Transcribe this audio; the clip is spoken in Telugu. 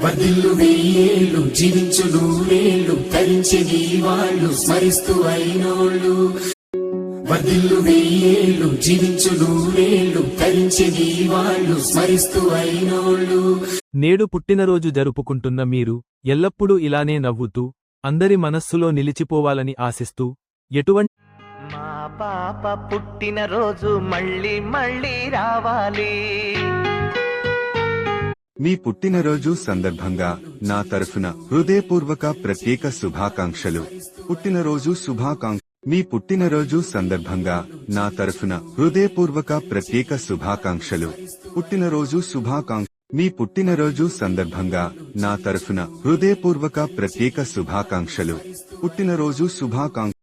వర్ధిల్లు వెయ్యేళ్ళు జీవించు నూరేళ్ళు తరించేది వాళ్ళు స్మరిస్తూ అయినోళ్ళు. వర్ధిల్లు వెయ్యేళ్ళు జీవించు నూరేళ్ళు తరించేది వాళ్ళు స్మరిస్తూ అయినోళ్ళు. నేడు పుట్టినరోజు జరుపుకుంటున్న మీరు ఎల్లప్పుడూ ఇలానే నవ్వుతూ అందరి మనస్సులో నిలిచిపోవాలని ఆశిస్తూ ఎటువంటి మా పాప పుట్టినరోజు మళ్ళీ మళ్ళీ రావాలి. మీ పుట్టినరోజు సందర్భంగా నా తరఫున హృదయపూర్వక ప్రత్యేక శుభాకాంక్షలు. పుట్టినరోజు శుభాకాంక్ష. మీ పుట్టినరోజు సందర్భంగా నా తరఫున హృదయపూర్వక ప్రత్యేక శుభాకాంక్షలు. పుట్టినరోజు శుభాకాంక్ష. మీ పుట్టినరోజు సందర్భంగా నా తరఫున హృదయపూర్వక ప్రత్యేక శుభాకాంక్షలు. పుట్టినరోజు శుభాకాంక్ష.